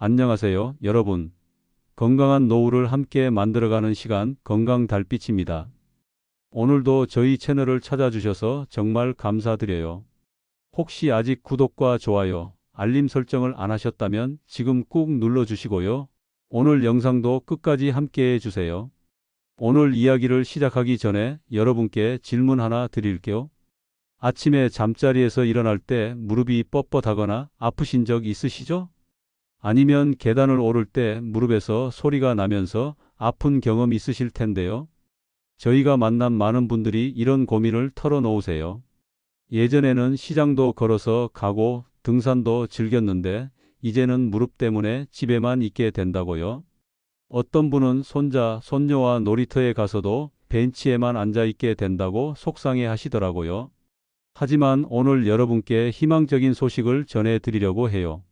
안녕하세요, 여러분. 건강한 노후를 함께 만들어가는 시간 건강 달빛입니다. 오늘도 저희 채널을 찾아주셔서 정말 감사드려요. 혹시 아직 구독과 좋아요, 알림 설정을 안 하셨다면 지금 꾹 눌러주시고요. 오늘 영상도 끝까지 함께 해주세요. 오늘 이야기를 시작하기 전에 여러분께 질문 하나 드릴게요. 아침에 잠자리에서 일어날 때 무릎이 뻣뻣하거나 아프신 적 있으시죠? 아니면 계단을 오를 때 무릎에서 소리가 나면서 아픈 경험 있으실 텐데요. 저희가 만난 많은 분들이 이런 고민을 털어놓으세요. 예전에는 시장도 걸어서 가고 등산도 즐겼는데 이제는 무릎 때문에 집에만 있게 된다고요. 어떤 분은 손자, 손녀와 놀이터에 가서도 벤치에만 앉아 있게 된다고 속상해 하시더라고요. 하지만 오늘 여러분께 희망적인 소식을 전해드리려고 해요.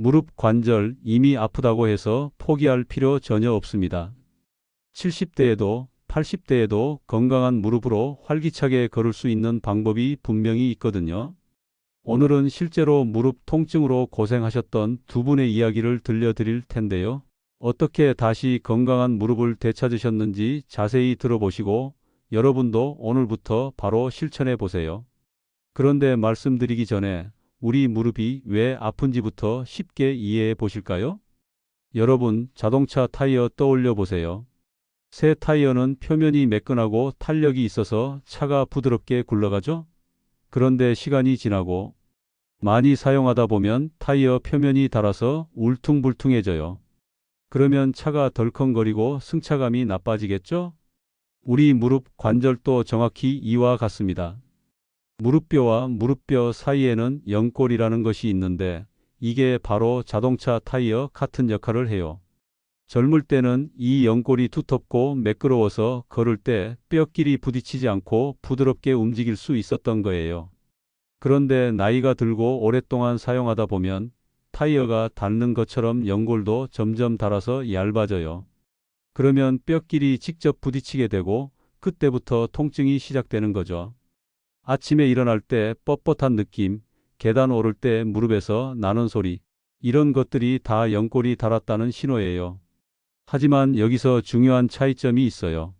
무릎 관절 이미 아프다고 해서 포기할 필요 전혀 없습니다. 70대에도 80대에도 건강한 무릎으로 활기차게 걸을 수 있는 방법이 분명히 있거든요. 오늘은 실제로 무릎 통증으로 고생하셨던 두 분의 이야기를 들려드릴 텐데요. 어떻게 다시 건강한 무릎을 되찾으셨는지 자세히 들어보시고 여러분도 오늘부터 바로 실천해 보세요. 그런데 말씀드리기 전에 우리 무릎이 왜 아픈지부터 쉽게 이해해 보실까요? 여러분, 자동차 타이어 떠올려 보세요. 새 타이어는 표면이 매끈하고 탄력이 있어서 차가 부드럽게 굴러가죠? 그런데 시간이 지나고 많이 사용하다 보면 타이어 표면이 닳아서 울퉁불퉁해져요. 그러면 차가 덜컹거리고 승차감이 나빠지겠죠? 우리 무릎 관절도 정확히 이와 같습니다. 무릎뼈와 무릎뼈 사이에는 연골이라는 것이 있는데 이게 바로 자동차 타이어 같은 역할을 해요. 젊을 때는 이 연골이 두텁고 매끄러워서 걸을 때 뼈끼리 부딪히지 않고 부드럽게 움직일 수 있었던 거예요. 그런데 나이가 들고 오랫동안 사용하다 보면 타이어가 닳는 것처럼 연골도 점점 닳아서 얇아져요. 그러면 뼈끼리 직접 부딪히게 되고 그때부터 통증이 시작되는 거죠. 아침에 일어날 때 뻣뻣한 느낌, 계단 오를 때 무릎에서 나는 소리, 이런 것들이 다 연골이 닳았다는 신호예요. 하지만 여기서 중요한 차이점이 있어요.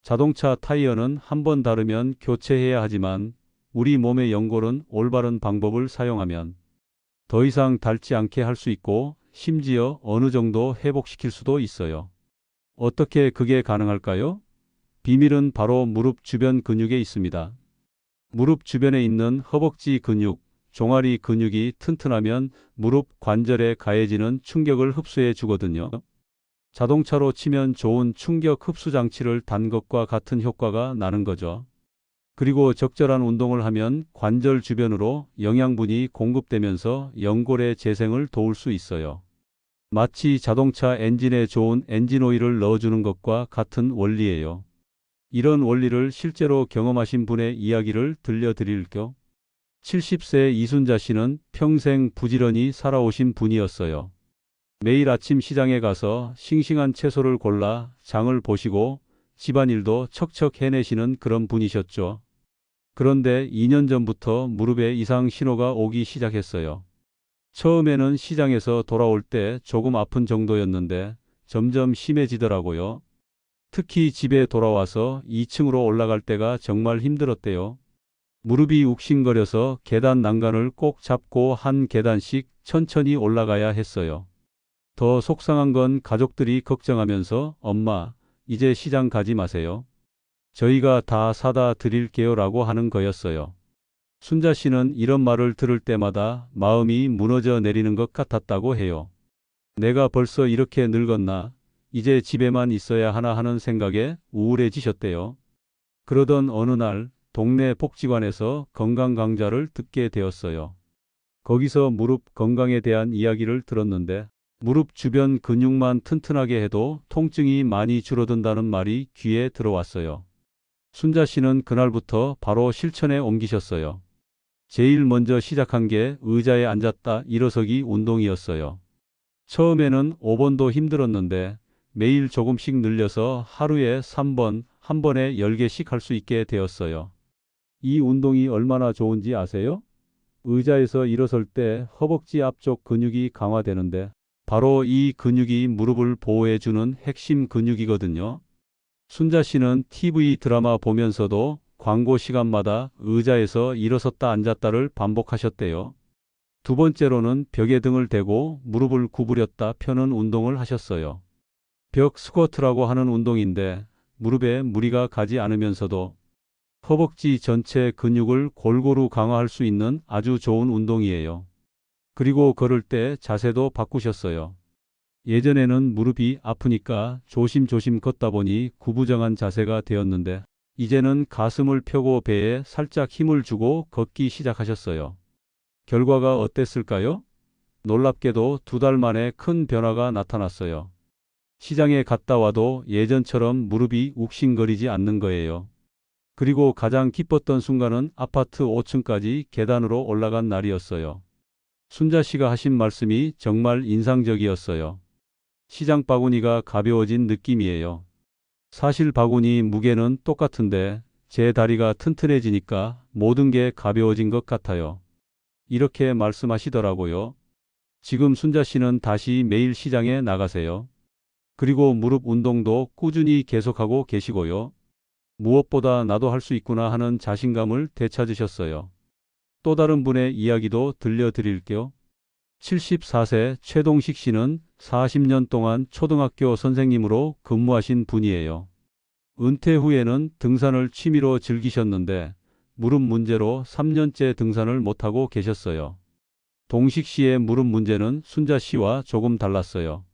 자동차 타이어는 한 번 닳으면 교체해야 하지만 우리 몸의 연골은 올바른 방법을 사용하면 더 이상 닳지 않게 할 수 있고 심지어 어느 정도 회복시킬 수도 있어요. 어떻게 그게 가능할까요? 비밀은 바로 무릎 주변 근육에 있습니다. 무릎 주변에 있는 허벅지 근육, 종아리 근육이 튼튼하면 무릎 관절에 가해지는 충격을 흡수해 주거든요. 자동차로 치면 좋은 충격 흡수 장치를 단 것과 같은 효과가 나는 거죠. 그리고 적절한 운동을 하면 관절 주변으로 영양분이 공급되면서 연골의 재생을 도울 수 있어요. 마치 자동차 엔진에 좋은 엔진 오일을 넣어주는 것과 같은 원리예요. 이런 원리를 실제로 경험하신 분의 이야기를 들려드릴게요. 70세 이순자 씨는 평생 부지런히 살아오신 분이었어요. 매일 아침 시장에 가서 싱싱한 채소를 골라 장을 보시고 집안일도 척척 해내시는 그런 분이셨죠. 그런데 2년 전부터 무릎에 이상 신호가 오기 시작했어요. 처음에는 시장에서 돌아올 때 조금 아픈 정도였는데 점점 심해지더라고요. 특히 집에 돌아와서 2층으로 올라갈 때가 정말 힘들었대요. 무릎이 욱신거려서 계단 난간을 꼭 잡고 한 계단씩 천천히 올라가야 했어요. 더 속상한 건 가족들이 걱정하면서 엄마, 이제 시장 가지 마세요. 저희가 다 사다 드릴게요 라고 하는 거였어요. 순자 씨는 이런 말을 들을 때마다 마음이 무너져 내리는 것 같았다고 해요. 내가 벌써 이렇게 늙었나? 이제 집에만 있어야 하나 하는 생각에 우울해지셨대요. 그러던 어느 날 동네 복지관에서 건강 강좌를 듣게 되었어요. 거기서 무릎 건강에 대한 이야기를 들었는데 무릎 주변 근육만 튼튼하게 해도 통증이 많이 줄어든다는 말이 귀에 들어왔어요. 순자 씨는 그날부터 바로 실천에 옮기셨어요. 제일 먼저 시작한 게 의자에 앉았다 일어서기 운동이었어요. 처음에는 5번도 힘들었는데 매일 조금씩 늘려서 하루에 3번, 한 번에 10개씩 할 수 있게 되었어요. 이 운동이 얼마나 좋은지 아세요? 의자에서 일어설 때 허벅지 앞쪽 근육이 강화되는데 바로 이 근육이 무릎을 보호해주는 핵심 근육이거든요. 순자 씨는 TV 드라마 보면서도 광고 시간마다 의자에서 일어섰다 앉았다를 반복하셨대요. 두 번째로는 벽에 등을 대고 무릎을 구부렸다 펴는 운동을 하셨어요. 벽 스쿼트라고 하는 운동인데 무릎에 무리가 가지 않으면서도 허벅지 전체 근육을 골고루 강화할 수 있는 아주 좋은 운동이에요. 그리고 걸을 때 자세도 바꾸셨어요. 예전에는 무릎이 아프니까 조심조심 걷다 보니 구부정한 자세가 되었는데 이제는 가슴을 펴고 배에 살짝 힘을 주고 걷기 시작하셨어요. 결과가 어땠을까요? 놀랍게도 2달 만에 큰 변화가 나타났어요. 시장에 갔다 와도 예전처럼 무릎이 욱신거리지 않는 거예요. 그리고 가장 기뻤던 순간은 아파트 5층까지 계단으로 올라간 날이었어요. 순자 씨가 하신 말씀이 정말 인상적이었어요. 시장 바구니가 가벼워진 느낌이에요. 사실 바구니 무게는 똑같은데 제 다리가 튼튼해지니까 모든 게 가벼워진 것 같아요. 이렇게 말씀하시더라고요. 지금 순자 씨는 다시 매일 시장에 나가세요. 그리고 무릎 운동도 꾸준히 계속하고 계시고요. 무엇보다 나도 할 수 있구나 하는 자신감을 되찾으셨어요. 또 다른 분의 이야기도 들려드릴게요. 74세 최동식 씨는 40년 동안 초등학교 선생님으로 근무하신 분이에요. 은퇴 후에는 등산을 취미로 즐기셨는데 무릎 문제로 3년째 등산을 못하고 계셨어요. 동식 씨의 무릎 문제는 순자 씨와 조금 달랐어요.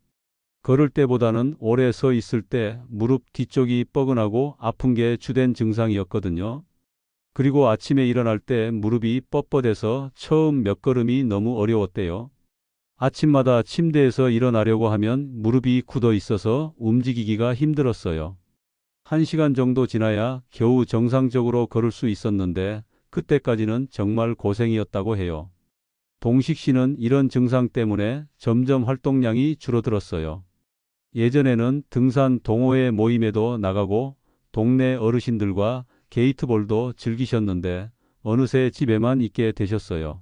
걸을 때보다는 오래 서 있을 때 무릎 뒤쪽이 뻐근하고 아픈 게 주된 증상이었거든요. 그리고 아침에 일어날 때 무릎이 뻣뻣해서 처음 몇 걸음이 너무 어려웠대요. 아침마다 침대에서 일어나려고 하면 무릎이 굳어 있어서 움직이기가 힘들었어요. 1시간 정도 지나야 겨우 정상적으로 걸을 수 있었는데 그때까지는 정말 고생이었다고 해요. 동식 씨는 이런 증상 때문에 점점 활동량이 줄어들었어요. 예전에는 등산 동호회 모임에도 나가고 동네 어르신들과 게이트볼도 즐기셨는데 어느새 집에만 있게 되셨어요.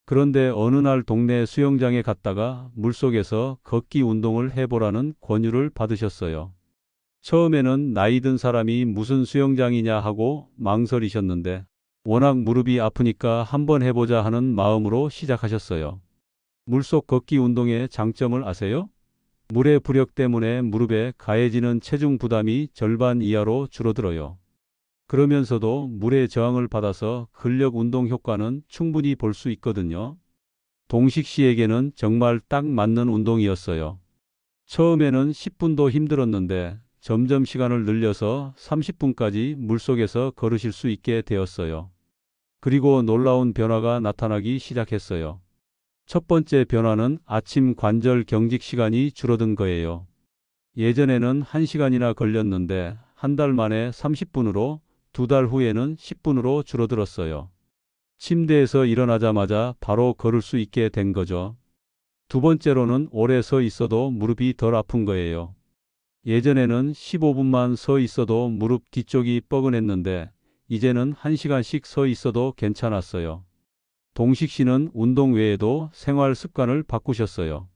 그런데 어느 날 동네 수영장에 갔다가 물속에서 걷기 운동을 해보라는 권유를 받으셨어요. 처음에는 나이 든 사람이 무슨 수영장이냐 하고 망설이셨는데 워낙 무릎이 아프니까 한번 해보자 하는 마음으로 시작하셨어요. 물속 걷기 운동의 장점을 아세요? 물의 부력 때문에 무릎에 가해지는 체중 부담이 절반 이하로 줄어들어요. 그러면서도 물의 저항을 받아서 근력 운동 효과는 충분히 볼 수 있거든요. 동식 씨에게는 정말 딱 맞는 운동이었어요. 처음에는 10분도 힘들었는데 점점 시간을 늘려서 30분까지 물속에서 걸으실 수 있게 되었어요. 그리고 놀라운 변화가 나타나기 시작했어요. 첫 번째 변화는 아침 관절 경직 시간이 줄어든 거예요. 예전에는 1시간이나 걸렸는데 한 달 만에 30분으로 2달 후에는 10분으로 줄어들었어요. 침대에서 일어나자마자 바로 걸을 수 있게 된 거죠. 두 번째로는 오래 서 있어도 무릎이 덜 아픈 거예요. 예전에는 15분만 서 있어도 무릎 뒤쪽이 뻐근했는데 이제는 1시간씩 서 있어도 괜찮았어요. 동식 씨는 운동 외에도 생활 습관을 바꾸셨어요.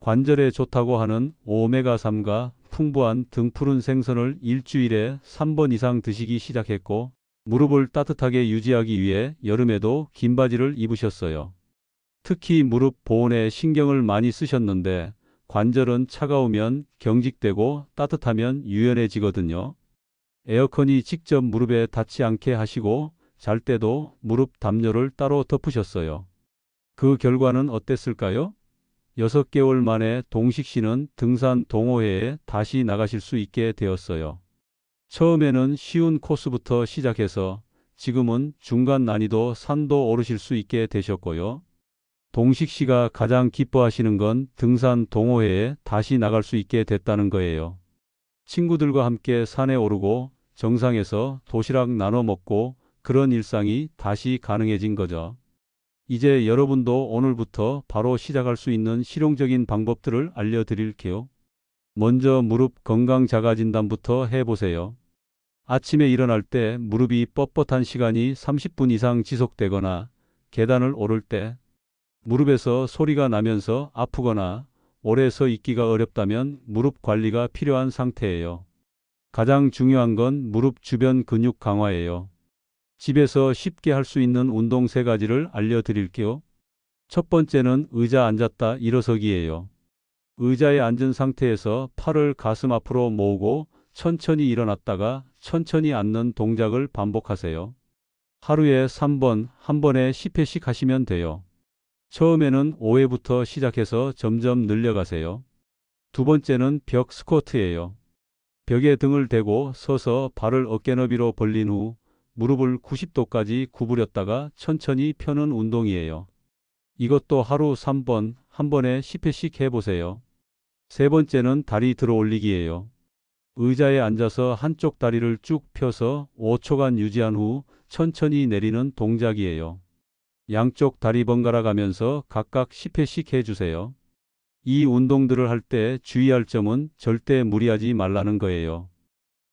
관절에 좋다고 하는 오메가3가 풍부한 등푸른 생선을 일주일에 3번 이상 드시기 시작했고 무릎을 따뜻하게 유지하기 위해 여름에도 긴 바지를 입으셨어요. 특히 무릎 보온에 신경을 많이 쓰셨는데 관절은 차가우면 경직되고 따뜻하면 유연해지거든요. 에어컨이 직접 무릎에 닿지 않게 하시고 잘 때도 무릎 담요를 따로 덮으셨어요. 그 결과는 어땠을까요? 6개월 만에 동식 씨는 등산 동호회에 다시 나가실 수 있게 되었어요. 처음에는 쉬운 코스부터 시작해서 지금은 중간 난이도 산도 오르실 수 있게 되셨고요. 동식 씨가 가장 기뻐하시는 건 등산 동호회에 다시 나갈 수 있게 됐다는 거예요. 친구들과 함께 산에 오르고 정상에서 도시락 나눠 먹고 그런 일상이 다시 가능해진 거죠. 이제 여러분도 오늘부터 바로 시작할 수 있는 실용적인 방법들을 알려드릴게요. 먼저 무릎 건강 자가 진단부터 해보세요. 아침에 일어날 때 무릎이 뻣뻣한 시간이 30분 이상 지속되거나 계단을 오를 때 무릎에서 소리가 나면서 아프거나 오래 서 있기가 어렵다면 무릎 관리가 필요한 상태예요. 가장 중요한 건 무릎 주변 근육 강화예요. 집에서 쉽게 할 수 있는 운동 3가지를 알려드릴게요. 첫 번째는 의자 앉았다 일어서기예요. 의자에 앉은 상태에서 팔을 가슴 앞으로 모으고 천천히 일어났다가 천천히 앉는 동작을 반복하세요. 하루에 3번, 한 번에 10회씩 하시면 돼요. 처음에는 5회부터 시작해서 점점 늘려가세요. 두 번째는 벽 스쿼트예요. 벽에 등을 대고 서서 발을 어깨 너비로 벌린 후 무릎을 90도까지 구부렸다가 천천히 펴는 운동이에요. 이것도 하루 3번, 한 번에 10회씩 해보세요. 세 번째는 다리 들어 올리기예요. 의자에 앉아서 한쪽 다리를 쭉 펴서 5초간 유지한 후 천천히 내리는 동작이에요. 양쪽 다리 번갈아 가면서 각각 10회씩 해주세요. 이 운동들을 할 때 주의할 점은 절대 무리하지 말라는 거예요.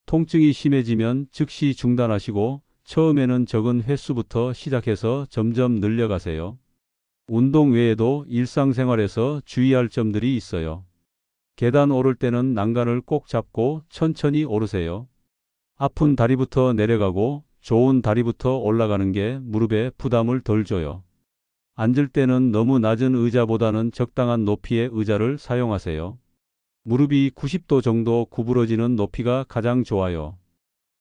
통증이 심해지면 즉시 중단하시고 처음에는 적은 횟수부터 시작해서 점점 늘려가세요. 운동 외에도 일상생활에서 주의할 점들이 있어요. 계단 오를 때는 난간을 꼭 잡고 천천히 오르세요. 아픈 다리부터 내려가고 좋은 다리부터 올라가는 게 무릎에 부담을 덜 줘요. 앉을 때는 너무 낮은 의자보다는 적당한 높이의 의자를 사용하세요. 무릎이 90도 정도 구부러지는 높이가 가장 좋아요.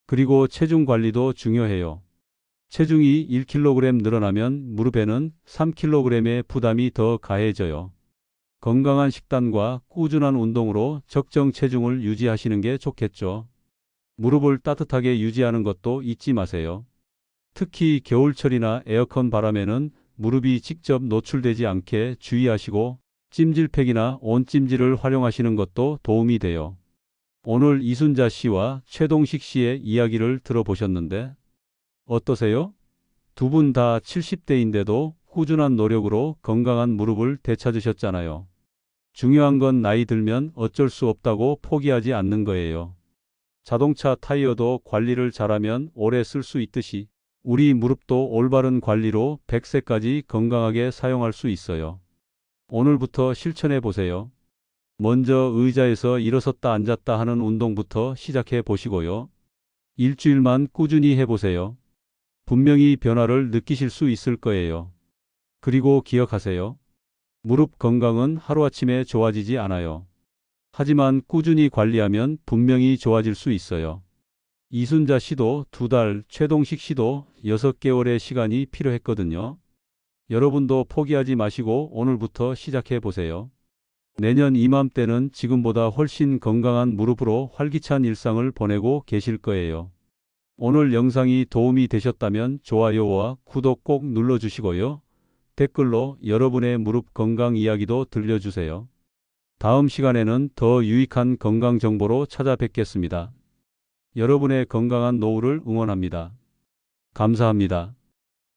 그리고 체중 관리도 중요해요. 체중이 1kg 늘어나면 무릎에는 3kg의 부담이 더 가해져요. 건강한 식단과 꾸준한 운동으로 적정 체중을 유지하시는 게 좋겠죠. 무릎을 따뜻하게 유지하는 것도 잊지 마세요. 특히 겨울철이나 에어컨 바람에는 무릎이 직접 노출되지 않게 주의하시고 찜질팩이나 온찜질을 활용하시는 것도 도움이 돼요. 오늘 이순자 씨와 최동식 씨의 이야기를 들어보셨는데 어떠세요? 두 분 다 70대인데도 꾸준한 노력으로 건강한 무릎을 되찾으셨잖아요. 중요한 건 나이 들면 어쩔 수 없다고 포기하지 않는 거예요. 자동차 타이어도 관리를 잘하면 오래 쓸 수 있듯이 우리 무릎도 올바른 관리로 100세까지 건강하게 사용할 수 있어요. 오늘부터 실천해 보세요. 먼저 의자에서 일어섰다 앉았다 하는 운동부터 시작해 보시고요. 일주일만 꾸준히 해보세요. 분명히 변화를 느끼실 수 있을 거예요. 그리고 기억하세요. 무릎 건강은 하루아침에 좋아지지 않아요. 하지만 꾸준히 관리하면 분명히 좋아질 수 있어요. 이순자 씨도 2달, 최동식 씨도 6개월의 시간이 필요했거든요. 여러분도 포기하지 마시고 오늘부터 시작해 보세요. 내년 이맘때는 지금보다 훨씬 건강한 무릎으로 활기찬 일상을 보내고 계실 거예요. 오늘 영상이 도움이 되셨다면 좋아요와 구독 꼭 눌러주시고요. 댓글로 여러분의 무릎 건강 이야기도 들려주세요. 다음 시간에는 더 유익한 건강 정보로 찾아뵙겠습니다. 여러분의 건강한 노후를 응원합니다. 감사합니다.